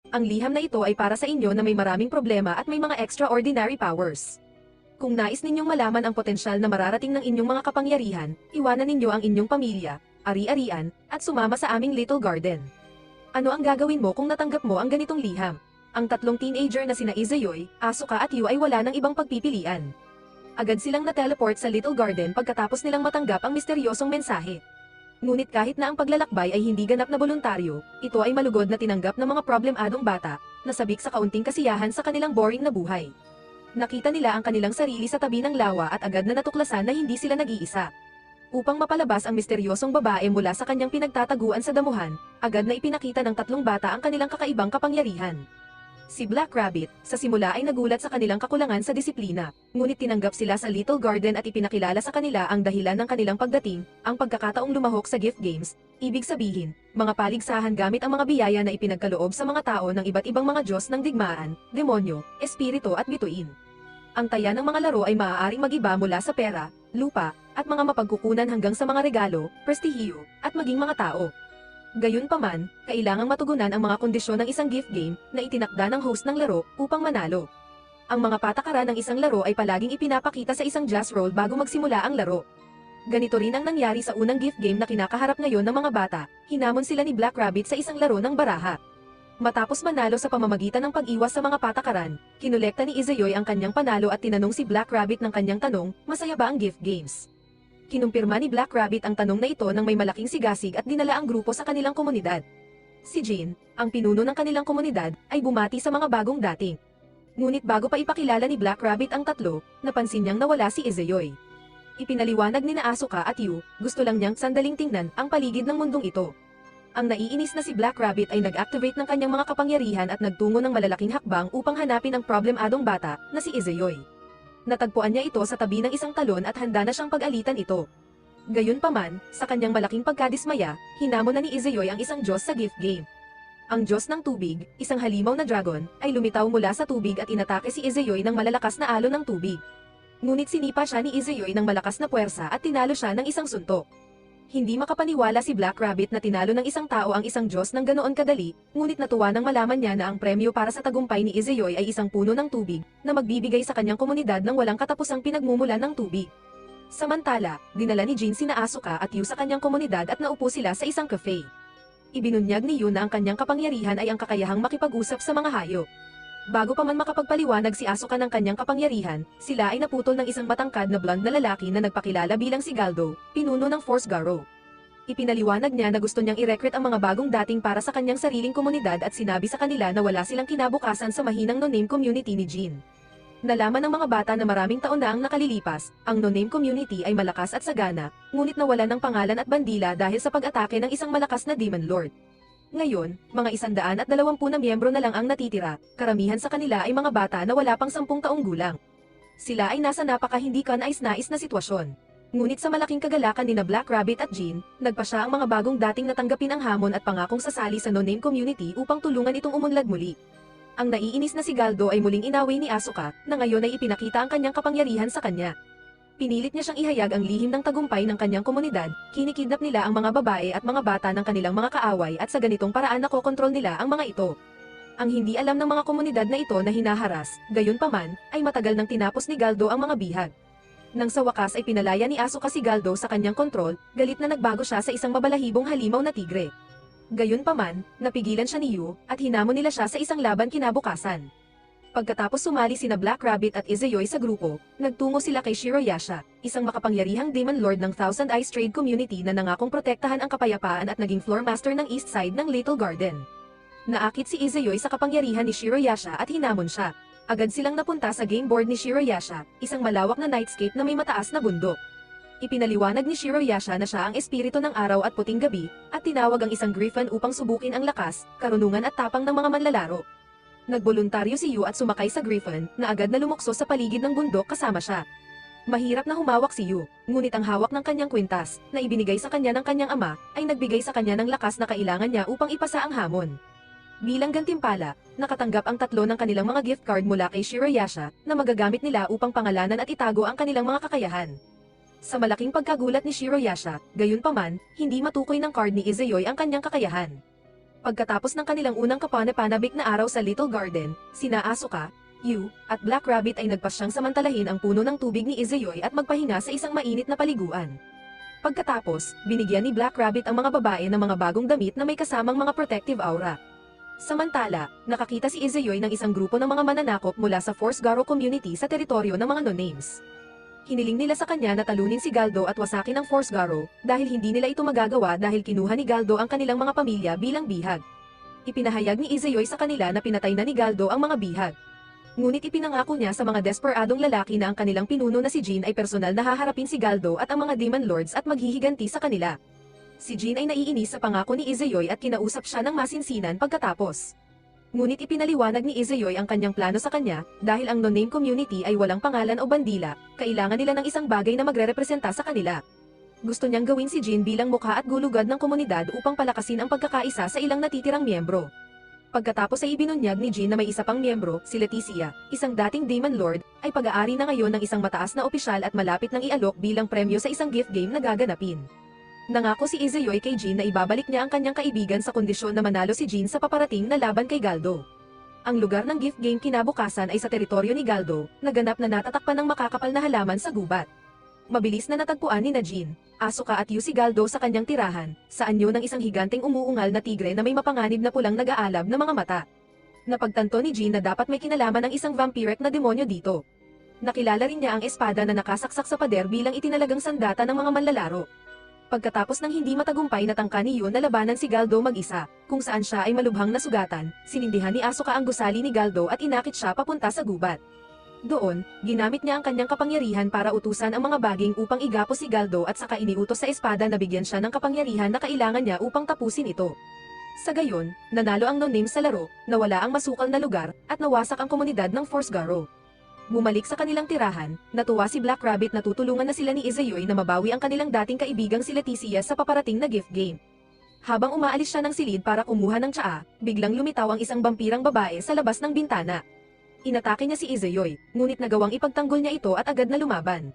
Ang liham na ito ay para sa inyo na may maraming problema at may mga extraordinary powers. Kung nais ninyong malaman ang potensyal na mararating ng inyong mga kapangyarihan, iwanan ninyo ang inyong pamilya, ari-arian, at sumama sa aming little garden. Ano ang gagawin mo kung natanggap mo ang ganitong liham? Ang tatlong teenager na sina Izayoy, Asuka at Yu ay wala ng ibang pagpipilian. Agad silang na-teleport sa little garden pagkatapos nilang matanggap ang misteryosong mensahe. Ngunit kahit na ang paglalakbay ay hindi ganap na voluntaryo, ito ay malugod na tinanggap ng mga problemadong bata, na sabik sa kaunting kasiyahan sa kanilang boring na buhay. Nakita nila ang kanilang sarili sa tabi ng lawa at agad na natuklasan na hindi sila nag-iisa. Upang mapalabas ang misteryosong babae mula sa kanyang pinagtataguan sa damuhan, agad na ipinakita ng tatlong bata ang kanilang kakaibang kapangyarihan. Si Black Rabbit, sa simula ay nagulat sa kanilang kakulangan sa disiplina, ngunit tinanggap sila sa Little Garden at ipinakilala sa kanila ang dahilan ng kanilang pagdating, ang pagkakataong lumahok sa gift games, ibig sabihin, mga paligsahan gamit ang mga biyaya na ipinagkaloob sa mga tao ng iba't ibang mga Diyos ng digmaan, demonyo, espiritu at bituin. Ang taya ng mga laro ay maaaring mag-iba mula sa pera, lupa, at mga mapagkukunan hanggang sa mga regalo, prestihiyo, at maging mga tao. Gayunpaman, kailangang matugunan ang mga kondisyon ng isang gift game na itinakda ng host ng laro upang manalo. Ang mga patakaran ng isang laro ay palaging ipinapakita sa isang jazz roll bago magsimula ang laro. Ganito rin ang nangyari sa unang gift game na kinakaharap ngayon ng mga bata, hinamon sila ni Black Rabbit sa isang laro ng baraha. Matapos manalo sa pamamagitan ng pag-iwas sa mga patakaran, kinolekta ni Izayoy ang kanyang panalo at tinanong si Black Rabbit ng kanyang tanong, masaya ba ang gift games? Kinumpirma ni Black Rabbit ang tanong na ito nang may malaking sigasig at dinala ang grupo sa kanilang komunidad. Si Jean, ang pinuno ng kanilang komunidad, ay bumati sa mga bagong dating. Ngunit bago pa ipakilala ni Black Rabbit ang tatlo, napansin niyang nawala si Izayoy. Ipinaliwanag ni Asuka at Yu, gusto lang niyang sandaling tingnan ang paligid ng mundong ito. Ang naiinis na si Black Rabbit ay nag-activate ng kanyang mga kapangyarihan at nagtungo ng malalaking hakbang upang hanapin ang problemadong bata na si Izayoy. Natagpuan niya ito sa tabi ng isang talon at handa na siyang pag-alitan ito. Gayunpaman, sa kanyang malaking pagkadismaya, hinamon na ni Izayoy ang isang Diyos sa gift game. Ang Diyos ng tubig, isang halimaw na dragon, ay lumitaw mula sa tubig at inatake si Izayoy ng malalakas na alon ng tubig. Ngunit sinipa siya ni Izayoy ng malakas na puwersa at tinalo siya ng isang suntok. Hindi makapaniwala si Black Rabbit na tinalo ng isang tao ang isang Diyos ng ganoon kadali, ngunit natuwa nang malaman niya na ang premyo para sa tagumpay ni Izayoy ay isang puno ng tubig, na magbibigay sa kanyang komunidad ng walang katapusang pinagmumulan ng tubig. Samantala, dinala ni Jean sina Asuka at Yu sa kanyang komunidad at naupo sila sa isang cafe. Ibinunyag ni Yu na ang kanyang kapangyarihan ay ang kakayahang makipag-usap sa mga hayop. Bago pa man makapagpaliwanag si Asuka ng kanyang kapangyarihan, sila ay naputol ng isang matangkad na blonde na lalaki na nagpakilala bilang si Galdo, pinuno ng Force Garo. Ipinaliwanag niya na gusto niyang i-recruit ang mga bagong dating para sa kanyang sariling komunidad at sinabi sa kanila na wala silang kinabukasan sa mahinang no-name community ni Jean. Nalaman ng mga bata na maraming taon na ang nakalilipas, ang no-name community ay malakas at sagana, ngunit nawalan ng pangalan at bandila dahil sa pag-atake ng isang malakas na Demon Lord. Ngayon, mga 120 na miyembro na lang ang natitira, karamihan sa kanila ay mga bata na wala pang 10 taong gulang. Sila ay nasa napaka hindi kanais-nais na sitwasyon. Ngunit sa malaking kagalakan ni na Black Rabbit at Jean, nagpa siya ang mga bagong dating natanggapin ang hamon at pangakong sasali sa no-name community upang tulungan itong umunlad muli. Ang naiinis na si Galdo ay muling inaway ni Asuka, na ngayon ay ipinakita ang kanyang kapangyarihan sa kanya. Pinilit niya siyang ihayag ang lihim ng tagumpay ng kanyang komunidad, kinikidnap nila ang mga babae at mga bata ng kanilang mga kaaway at sa ganitong paraan nakokontrol nila ang mga ito. Ang hindi alam ng mga komunidad na ito na hinaharas, gayunpaman, ay matagal nang tinapos ni Galdo ang mga bihag. Nang sa wakas ay pinalaya ni Asuka si Galdo sa kanyang kontrol, galit na nagbago siya sa isang mabalahibong halimaw na tigre. Gayunpaman, napigilan siya ni Yu, at hinamon nila siya sa isang laban kinabukasan. Pagkatapos sumali sina Black Rabbit at Izayoy sa grupo, nagtungo sila kay Shiroyasha, isang makapangyarihang Demon Lord ng Thousand Eyes Trade Community na nangakong protektahan ang kapayapaan at naging floor master ng east side ng Little Garden. Naakit si Izayoy sa kapangyarihan ni Shiroyasha at hinamon siya. Agad silang napunta sa game board ni Shiroyasha, isang malawak na nightscape na may mataas na bundok. Ipinaliwanag ni Shiroyasha na siya ang espiritu ng araw at puting gabi, at tinawag ang isang griffin upang subukin ang lakas, karunungan at tapang ng mga manlalaro. Nagboluntaryo si Yu at sumakay sa griffin, na agad na lumukso sa paligid ng bundok kasama siya. Mahirap na humawak si Yu, ngunit ang hawak ng kanyang kwintas, na ibinigay sa kanya ng kanyang ama, ay nagbigay sa kanya ng lakas na kailangan niya upang ipasa ang hamon. Bilang gantimpala, nakatanggap ang tatlo ng kanilang mga gift card mula kay Shiroyasha, na magagamit nila upang pangalanan at itago ang kanilang mga kakayahan. Sa malaking pagkagulat ni Shiroyasha, gayunpaman, hindi matukoy ng card ni Izayoy ang kanyang kakayahan. Pagkatapos ng kanilang unang kapanapanabik na araw sa Little Garden, sina Asuka, Yu, at Black Rabbit ay nagpasyang samantalahin ang puno ng tubig ni Izayoi at magpahinga sa isang mainit na paliguan. Pagkatapos, binigyan ni Black Rabbit ang mga babae ng mga bagong damit na may kasamang mga protective aura. Samantala, nakakita si Izayoi ng isang grupo ng mga mananakop mula sa Force Garo community sa teritoryo ng mga no-names. Hiniling nila sa kanya na talunin si Galdo at wasakin ang Force Garo, dahil hindi nila ito magagawa dahil kinuha ni Galdo ang kanilang mga pamilya bilang bihag. Ipinahayag ni Izayoi sa kanila na pinatay na ni Galdo ang mga bihag. Ngunit ipinangako niya sa mga desperadong lalaki na ang kanilang pinuno na si Jin ay personal na haharapin si Galdo at ang mga Demon Lords at maghihiganti sa kanila. Si Jin ay naiinis sa pangako ni Izayoi at kinausap siya ng masinsinan pagkatapos. Ngunit ipinaliwanag ni Izayoi ang kanyang plano sa kanya, dahil ang no-name community ay walang pangalan o bandila, kailangan nila ng isang bagay na magrerepresenta sa kanila. Gusto niyang gawin si Jin bilang mukha at gulugad ng komunidad upang palakasin ang pagkakaisa sa ilang natitirang miyembro. Pagkatapos ay ibinunyag ni Jin na may isa pang miyembro, si Leticia, isang dating Demon Lord, ay pag-aari na ngayon ng isang mataas na opisyal at malapit nang ialok bilang premyo sa isang gift game na gaganapin. Nangako si Izayoi kay Jin na ibabalik niya ang kanyang kaibigan sa kondisyon na manalo si Jin sa paparating na laban kay Galdo. Ang lugar ng gift game kinabukasan ay sa teritoryo ni Galdo, naganap na natatakpan ng makakapal na halaman sa gubat. Mabilis na natagpuan ni Jin, Asuka at Yu si Galdo sa kanyang tirahan, sa anyo ng isang higanteng umuungal na tigre na may mapanganib na pulang nag-aalab na mga mata. Napagtanto ni Jin na dapat may kinalaman ang isang vampiric na demonyo dito. Nakilala rin niya ang espada na nakasaksak sa pader bilang itinalagang sandata ng mga manlalaro. Pagkatapos ng hindi matagumpay na tangka ni Yu na labanan si Galdo mag-isa, kung saan siya ay malubhang nasugatan, sinindihan ni Asuka ang gusali ni Galdo at inakit siya papunta sa gubat. Doon, ginamit niya ang kanyang kapangyarihan para utusan ang mga baging upang igapos si Galdo at saka iniutos sa espada na bigyan siya ng kapangyarihan na kailangan niya upang tapusin ito. Sa gayon, nanalo ang no-name sa laro, nawala ang masukal na lugar, at nawasak ang komunidad ng Force Garo. Bumalik sa kanilang tirahan, natuwa si Black Rabbit na tutulungan na sila ni Izayoi na mabawi ang kanilang dating kaibigang si Leticia sa paparating na gift game. Habang umaalis siya ng silid para kumuha ng tsaa, biglang lumitaw ang isang vampirang babae sa labas ng bintana. Inatake niya si Izayoi, ngunit nagawang ipagtanggol niya ito at agad na lumaban.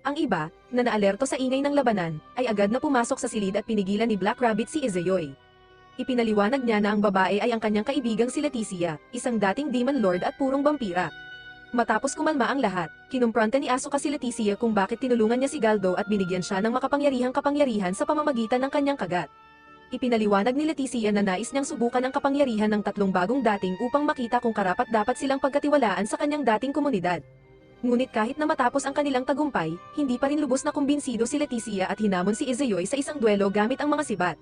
Ang iba, na naalerto sa ingay ng labanan, ay agad na pumasok sa silid at pinigilan ni Black Rabbit si Izayoi. Ipinaliwanag niya na ang babae ay ang kanyang kaibigang si Leticia, isang dating Demon Lord at purong vampira. Matapos kumalma ang lahat, kinumpronta ni Asuka si Leticia kung bakit tinulungan niya si Galdo at binigyan siya ng makapangyarihang kapangyarihan sa pamamagitan ng kanyang kagat. Ipinaliwanag ni Leticia na nais niyang subukan ang kapangyarihan ng tatlong bagong dating upang makita kung karapat-dapat silang pagkatiwalaan sa kanyang dating komunidad. Ngunit kahit na matapos ang kanilang tagumpay, hindi pa rin lubos na kumbinsido si Leticia at hinamon si Izayoi sa isang duelo gamit ang mga sibat.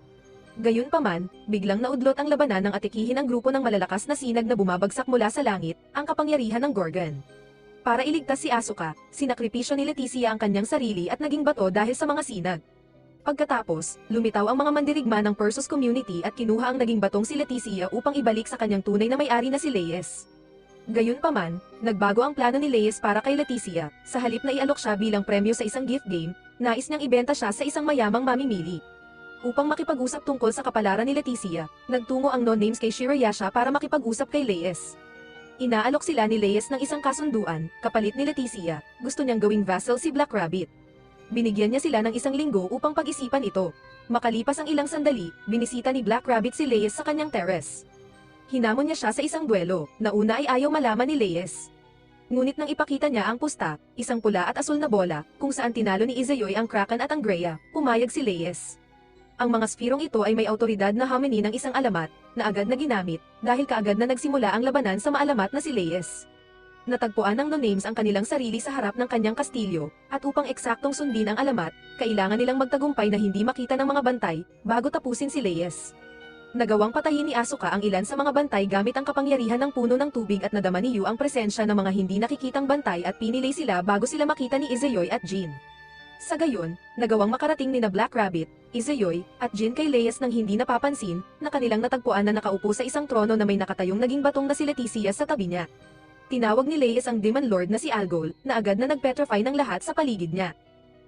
Gayunpaman, biglang naudlot ang labanan nang atikihin ang grupo ng malalakas na sinag na bumabagsak mula sa langit, ang kapangyarihan ng Gorgon. Para iligtas si Asuka, sinakripisyo ni Leticia ang kanyang sarili at naging bato dahil sa mga sinag. Pagkatapos, lumitaw ang mga mandirigma ng Persus community at kinuha ang naging batong si Leticia upang ibalik sa kanyang tunay na may-ari na si Leyes. Gayunpaman, nagbago ang plano ni Leyes para kay Leticia, sa halip na ialok siya bilang premyo sa isang gift game, nais niyang ibenta siya sa isang mayamang mamimili. Upang makipag-usap tungkol sa kapalaran ni Leticia, nagtungo ang no-names kay Shirayasha para makipag-usap kay Leyes. Inaalok sila ni Leyes ng isang kasunduan, kapalit ni Leticia, gusto niyang gawing vassal si Black Rabbit. Binigyan niya sila ng isang linggo upang pag-isipan ito. Makalipas ang ilang sandali, binisita ni Black Rabbit si Leyes sa kanyang terrace. Hinamon niya siya sa isang duelo, na una ay ayaw malaman ni Leyes. Ngunit nang ipakita niya ang pusta, isang pula at asul na bola, kung saan tinalo ni Izayoi ang Kraken at ang Greya, pumayag si Leyes. Ang mga spirong ito ay may autoridad na hamini ng isang alamat, na agad na ginamit, dahil kaagad na nagsimula ang labanan sa maalamat na si Leyes. Natagpuan ng no-names ang kanilang sarili sa harap ng kanyang kastilyo, at upang eksaktong sundin ang alamat, kailangan nilang magtagumpay na hindi makita ng mga bantay, bago tapusin si Leyes. Nagawang patayin ni Asuka ang ilan sa mga bantay gamit ang kapangyarihan ng puno ng tubig at nadama ni Yu ang presensya ng mga hindi nakikitang bantay at pinilay sila bago sila makita ni Izayoi at Jin. Sa gayon, nagawang makarating ni na Black Rabbit, Izayoi, at Jin kay Leyes nang hindi napapansin, na kanilang natagpuan na nakaupo sa isang trono na may nakatayong naging batong na si Leticia sa tabi niya. Tinawag ni Leyes ang Demon Lord na si Algol, na agad na nagpetrify ng lahat sa paligid niya.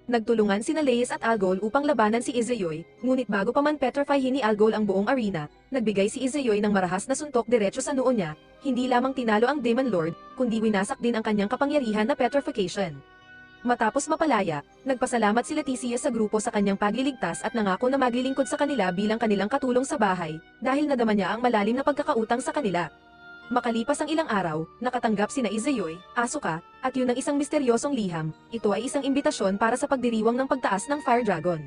Nagtulungan sina Leyes at Algol upang labanan si Izayoi, ngunit bago pa man petrifyhin ni Algol ang buong arena, nagbigay si Izayoi ng marahas na suntok diretso sa noo niya, hindi lamang tinalo ang Demon Lord, kundi winasak din ang kanyang kapangyarihan na petrification. Matapos mapalaya, nagpasalamat si Leticia sa grupo sa kanyang pagliligtas at nangako na maglilingkod sa kanila bilang kanilang katulong sa bahay, dahil nadama niya ang malalim na pagkakautang sa kanila. Makalipas ang ilang araw, nakatanggap sina Izayoy, Asuka, at yun ang isang misteryosong liham. Ito ay isang imbitasyon para sa pagdiriwang ng pagtaas ng Fire Dragon.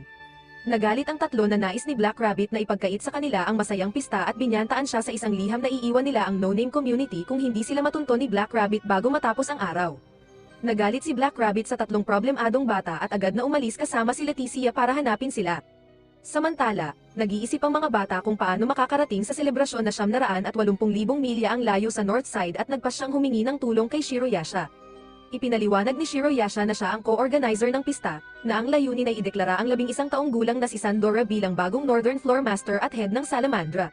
Nagalit ang tatlo na nais ni Black Rabbit na ipagkait sa kanila ang masayang pista at binyantaan siya sa isang liham na iiwan nila ang no-name community kung hindi sila matunto ni Black Rabbit bago matapos ang araw. Nagalit si Black Rabbit sa tatlong problemadong bata at agad na umalis kasama si Leticia para hanapin sila. Samantala, nag-iisip ang mga bata kung paano makakarating sa selebrasyon na 780,000 milya ang layo sa North Side at nagpasyang humingi ng tulong kay Shiroyasha. Ipinaliwanag ni Shiroyasha na siya ang co-organizer ng pista, na ang layunin ay ideklara ang 11 taong gulang na si Sandora bilang bagong Northern Floor Master at head ng Salamandra.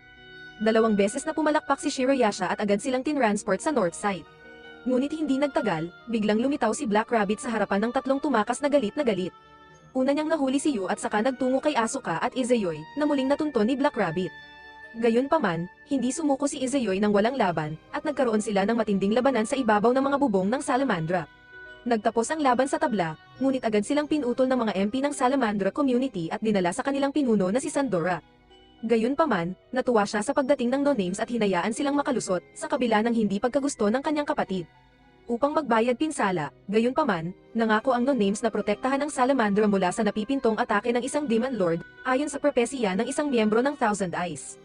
2 beses na pumalakpak si Shiroyasha at agad silang tinransport sa North Side. Ngunit hindi nagtagal, biglang lumitaw si Black Rabbit sa harapan ng tatlong tumakas na galit na galit. Una niyang nahuli si Yu at saka nagtungo kay Asuka at Izayoy, na muling natunto ni Black Rabbit. Gayunpaman, hindi sumuko si Izayoy nang walang laban, at nagkaroon sila ng matinding labanan sa ibabaw ng mga bubong ng Salamandra. Nagtapos ang laban sa tabla, ngunit agad silang pinutol ng mga MP ng Salamandra community at dinala sa kanilang pinuno na si Sandora. Gayunpaman, natuwa siya sa pagdating ng no-names at hinayaan silang makalusot, sa kabila ng hindi pagkagusto ng kanyang kapatid. Upang magbayad pinsala, gayunpaman, nangako ang no-names na protektahan ang Salamandra mula sa napipintong atake ng isang Demon Lord, ayon sa propesya ng isang miyembro ng Thousand Eyes.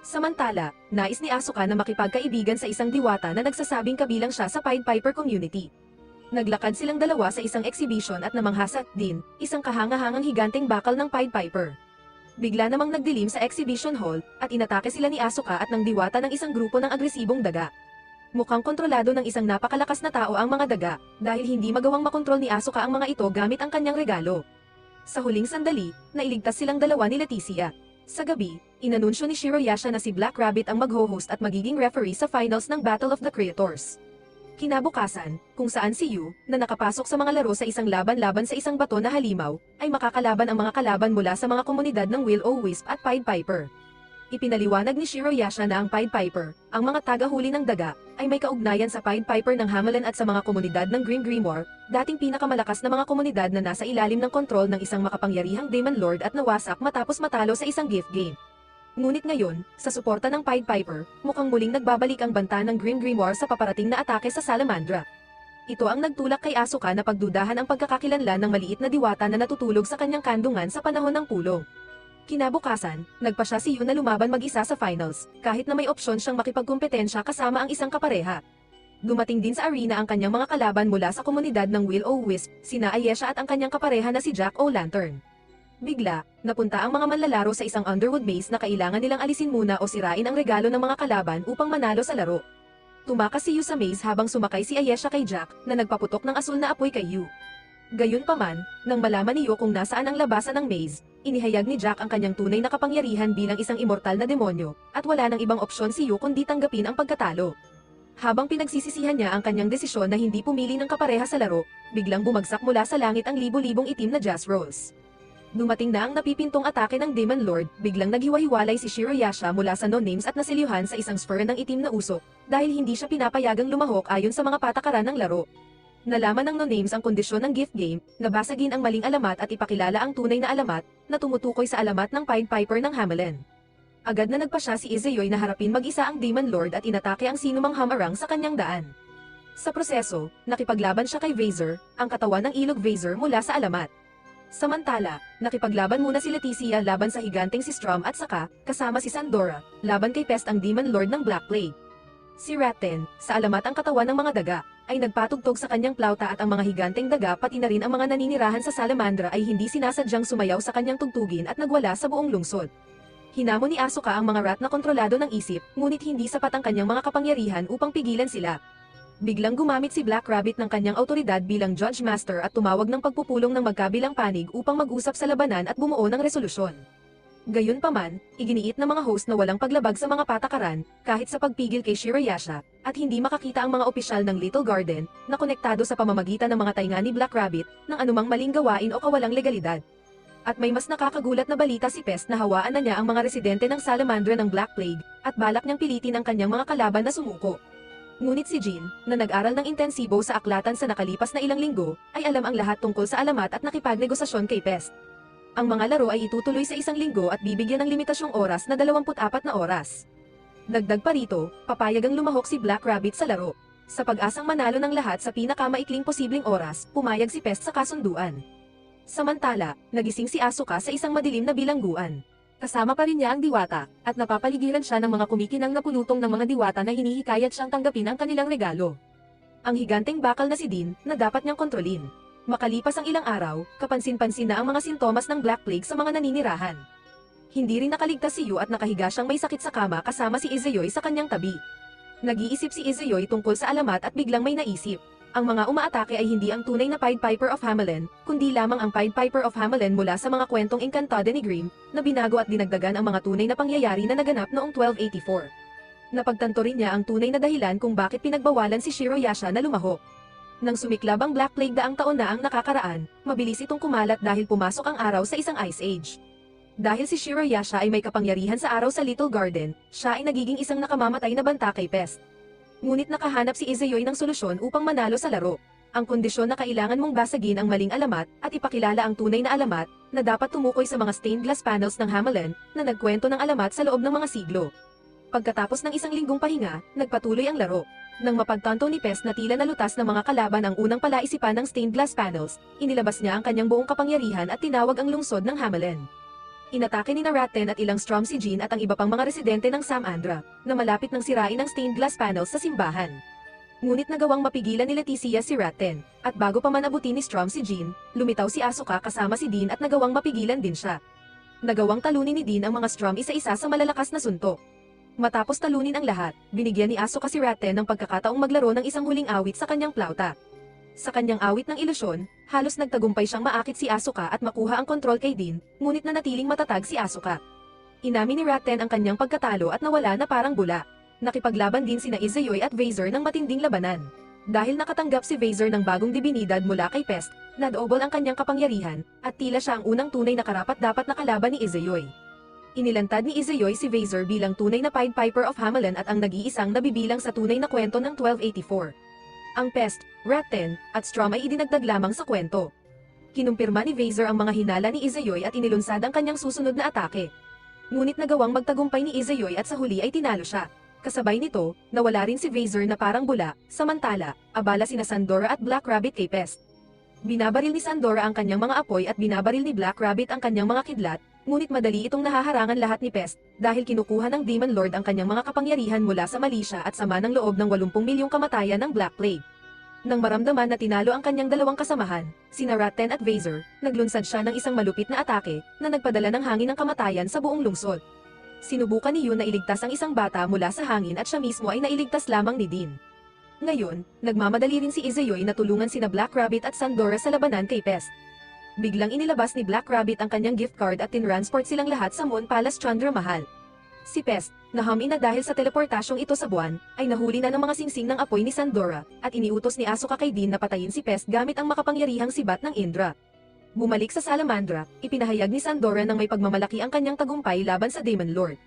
Samantala, nais ni Asuka na makipagkaibigan sa isang diwata na nagsasabing kabilang siya sa Pied Piper community. Naglakad silang dalawa sa isang exhibition at namanghasat din, isang kahanga-hangang higanteng bakal ng Pied Piper. Bigla namang nagdilim sa exhibition hall, at inatake sila ni Asuka at ng diwata ng isang grupo ng agresibong daga. Mukhang kontrolado ng isang napakalakas na tao ang mga daga, dahil hindi magawang makontrol ni Asuka ang mga ito gamit ang kanyang regalo. Sa huling sandali, nailigtas silang dalawa ni Leticia. Sa gabi, inanunsyo ni Shiroyasha na si Black Rabbit ang mag-ho-host at magiging referee sa finals ng Battle of the Creators. Kinabukasan, kung saan si Yu, na nakapasok sa mga laro sa isang laban-laban sa isang bato na halimaw, ay makakalaban ang mga kalaban mula sa mga komunidad ng Will-O-Wisp at Pied Piper. Ipinaliwanag ni Shiroyasha na ang Pied Piper, ang mga tagahuli ng daga, ay may kaugnayan sa Pied Piper ng Hamelin at sa mga komunidad ng Grim Grimoire, dating pinakamalakas na mga komunidad na nasa ilalim ng kontrol ng isang makapangyarihang Demon Lord at nawasak matapos matalo sa isang gift game. Ngunit ngayon, sa suporta ng Pied Piper, mukhang muling nagbabalik ang banta ng Grim Grimoire sa paparating na atake sa Salamandra. Ito ang nagtulak kay Asuka na pagdudahan ang pagkakakilanlan ng maliit na diwata na natutulog sa kanyang kandungan sa panahon ng pulong. Kinabukasan, nagpa siya si Yu na lumaban mag-isa sa finals, kahit na may opsyon siyang makipagkumpetensya kasama ang isang kapareha. Dumating din sa arena ang kanyang mga kalaban mula sa komunidad ng Will-O-Wisp, sina Ayesha at ang kanyang kapareha na si Jack-O-Lantern. Bigla, napunta ang mga manlalaro sa isang Underwood maze na kailangan nilang alisin muna o sirain ang regalo ng mga kalaban upang manalo sa laro. Tumakas si Yu sa maze habang sumakay si Ayesha kay Jack, na nagpaputok ng asul na apoy kay Yu. Gayunpaman, nang malaman ni Yu kung nasaan ang labasan ng maze, inihayag ni Jack ang kanyang tunay na kapangyarihan bilang isang immortal na demonyo, at wala nang ibang opsyon si Yu kundi tanggapin ang pagkatalo. Habang pinagsisisihan niya ang kanyang desisyon na hindi pumili ng kapareha sa laro, biglang bumagsak mula sa langit ang libo-libong itim na Jazz Rolls. Dumating na ang napipintong atake ng Demon Lord, biglang naghiwa-hiwalay si Shiroyasha mula sa no-names at nasilyuhan sa isang spur ng itim na usok, dahil hindi siya pinapayagang lumahok ayon sa mga patakaran ng laro. Nalaman ng no-names ang kondisyon ng gift game, nabasagin ang maling alamat at ipakilala ang tunay na alamat, na tumutukoy sa alamat ng Pied Piper ng Hamelin. Agad na nagpa siya si Izayoy na harapin mag-isa ang Demon Lord at inatake ang sinumang hamarang sa kanyang daan. Sa proseso, nakipaglaban siya kay Vaser, ang katawan ng ilog Vaser mula sa alamat. Samantala, nakipaglaban muna si Leticia laban sa higanteng si Strum at saka, kasama si Sandora, laban kay Pest ang Demon Lord ng Black Plague. Si Ratten, sa alamat ang katawan ng mga daga, ay nagpatugtog sa kanyang plauta at ang mga higanteng daga pati na rin ang mga naninirahan sa Salamandra ay hindi sinasadyang sumayaw sa kanyang tugtugin at nagwala sa buong lungsod. Hinamon ni Asuka ang mga rat na kontrolado ng isip, ngunit hindi sapat ang kanyang mga kapangyarihan upang pigilan sila. Biglang gumamit si Black Rabbit ng kanyang autoridad bilang Judge Master at tumawag ng pagpupulong ng magkabilang panig upang mag-usap sa labanan at bumuo ng resolusyon. Gayunpaman, iginiit ng mga host na walang paglabag sa mga patakaran, kahit sa pagpigil kay Shiroyasha, at hindi makakita ang mga opisyal ng Little Garden, na konektado sa pamamagitan ng mga tainga ni Black Rabbit, ng anumang maling gawain o kawalang legalidad. At may mas nakakagulat na balita si Pest na hawaan na niya ang mga residente ng Salamandra ng Black Plague, at balak niyang pilitin ang kanyang mga kalaban na sumuko. Ngunit si Jean, na nag-aral ng intensibo sa aklatan sa nakalipas na ilang linggo, ay alam ang lahat tungkol sa alamat at nakipagnegosasyon kay Pest. Ang mga laro ay itutuloy sa 1 linggo at bibigyan ng limitasyong oras na 24 na oras. Dagdag pa rito, papayagang lumahok si Black Rabbit sa laro. Sa pag-asang manalo ng lahat sa pinakamaikling posibleng oras, pumayag si Pest sa kasunduan. Samantala, nagising si Asuka sa isang madilim na bilangguan. Kasama pa rin niya ang diwata, at napapaligiran siya ng mga kumikinang napulutong ng mga diwata na hinihikayat siyang tanggapin ang kanilang regalo. Ang higanteng bakal na si Dean, na dapat niyang kontrolin. Makalipas ang ilang araw, kapansin-pansin na ang mga sintomas ng Black Plague sa mga naninirahan. Hindi rin nakaligtas si Yu at nakahiga siyang may sakit sa kama kasama si Izeyoy sa kanyang tabi. Nag-iisip si Izeyoy tungkol sa alamat at biglang may naisip. Ang mga umaatake ay hindi ang tunay na Pied Piper of Hamelin, kundi lamang ang Pied Piper of Hamelin mula sa mga kwentong Encantada ni Grimm, na binago at dinagdagan ang mga tunay na pangyayari na naganap noong 1284. Napagtanto rin niya ang tunay na dahilan kung bakit pinagbawalan si Shiroyasha na lumahok. Nang sumiklab ang Black Plague daang taon na ang nakakaraan, mabilis itong kumalat dahil pumasok ang araw sa isang Ice Age. Dahil si Shiroyasha ay may kapangyarihan sa araw sa Little Garden, siya ay nagiging isang nakamamatay na banta kay Pest. Ngunit nakahanap si Izeyoy ng solusyon upang manalo sa laro. Ang kondisyon na kailangan mong basagin ang maling alamat at ipakilala ang tunay na alamat na dapat tumukoy sa mga stained glass panels ng Hamelin na nagkwento ng alamat sa loob ng mga siglo. Pagkatapos ng 1 linggong pahinga, nagpatuloy ang laro. Nang mapagtanto ni Pest na tila nalutas ng mga kalaban ang unang palaisipan ng stained glass panels, inilabas niya ang kanyang buong kapangyarihan at tinawag ang lungsod ng Hamelin. Inatake ni Ratten at ilang Strom si Jean at ang iba pang mga residente ng Samandra, na malapit ng sirain ang stained glass panels sa simbahan. Ngunit nagawang mapigilan ni Leticia si Ratten, at bago pa man abutin ni Strom si Jean, lumitaw si Asuka kasama si Dean at nagawang mapigilan din siya. Nagawang talunin ni Dean ang mga Strom isa-isa sa malalakas na suntok. Matapos talunin ang lahat, binigyan ni Asuka si Ratten ng pagkakataong maglaro ng isang huling awit sa kanyang plauta. Sa kanyang awit ng ilusyon, halos nagtagumpay siyang maakit si Asuka at makuha ang kontrol kay Dean, ngunit nanatiling matatag si Asuka. Inamin ni Ratten ang kanyang pagkatalo at nawala na parang bula. Nakipaglaban din sina Izeyoy at Vaser ng matinding labanan. Dahil nakatanggap si Vaser ng bagong dibinidad mula kay Pest, nadoobol ang kanyang kapangyarihan, at tila siya ang unang tunay na karapat-dapat na kalaban ni Izeyoy. Inilantad ni Izeyoy si Vaser bilang tunay na Pied Piper of Hamelin at ang nag-iisang nabibilang sa tunay na kwento ng 1284. Ang Pest, Ratten, at Strom ay idinagdag lamang sa kwento. Kinumpirma ni Vaser ang mga hinala ni Izeyoy at inilunsad ang kanyang susunod na atake. Ngunit nagawang magtagumpay ni Izeyoy at sa huli ay tinalo siya. Kasabay nito, nawala rin si Vaser na parang bula, samantala, abala sina Sandora at Black Rabbit kay Pest. Binabaril ni Sandora ang kanyang mga apoy at binabaril ni Black Rabbit ang kanyang mga kidlat, ngunit madali itong nahaharangan lahat ni Pest, dahil kinukuha ng Demon Lord ang kanyang mga kapangyarihan mula sa malisya at sama ng loob ng 80 milyong kamatayan ng Black Plague. Nang maramdaman na tinalo ang kanyang dalawang kasamahan, sina Ratten at Vaser, naglunsad siya ng isang malupit na atake, na nagpadala ng hangin ng kamatayan sa buong lungsod. Sinubukan ni Yu na iligtas ang isang bata mula sa hangin at siya mismo ay nailigtas lamang ni Dean. Ngayon, nagmamadali rin si Izeyoy na tulungan sina Black Rabbit at Sandora sa labanan kay Pest. Biglang inilabas ni Black Rabbit ang kanyang gift card at tinransport silang lahat sa Moon Palace Chandra Mahal. Si Pest, nahami na dahil sa teleportasyong ito sa buwan, ay nahuli na ng mga singsing ng apoy ni Sandora, at iniutos ni Asuka kay Dean na patayin si Pest gamit ang makapangyarihang sibat ng Indra. Bumalik sa Salamandra, ipinahayag ni Sandora nang may pagmamalaki ang kanyang tagumpay laban sa Demon Lord.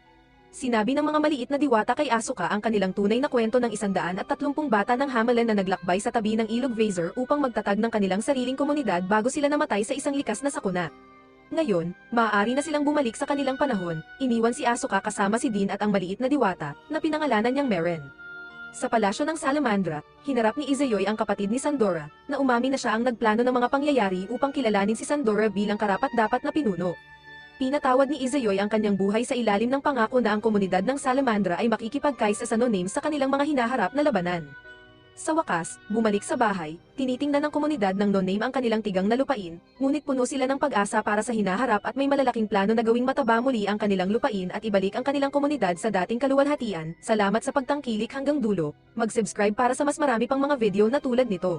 Sinabi ng mga maliit na diwata kay Asuka ang kanilang tunay na kwento ng 130 bata ng Hamelin na naglakbay sa tabi ng ilog Vaser upang magtatag ng kanilang sariling komunidad bago sila namatay sa isang likas na sakuna. Ngayon, maaari na silang bumalik sa kanilang panahon, iniwan si Asuka kasama si Dean at ang maliit na diwata, na pinangalanan niyang Meren. Sa palasyo ng Salamandra, hinarap ni Izeyoy ang kapatid ni Sandora, na umamin na siya ang nagplano ng mga pangyayari upang kilalanin si Sandora bilang karapat-dapat na pinuno. Pinatawad ni Izeyoy ang kanyang buhay sa ilalim ng pangako na ang komunidad ng Salamandra ay makikipagkaisa sa No Name sa kanilang mga hinaharap na labanan. Sa wakas, bumalik sa bahay, tinitingnan ng komunidad ng No Name ang kanilang tigang na lupain, ngunit puno sila ng pag-asa para sa hinaharap at may malalaking plano na gawing mataba muli ang kanilang lupain at ibalik ang kanilang komunidad sa dating kaluwalhatian. Salamat sa pagtangkilik hanggang dulo. Mag-subscribe para sa mas marami pang mga video na tulad nito.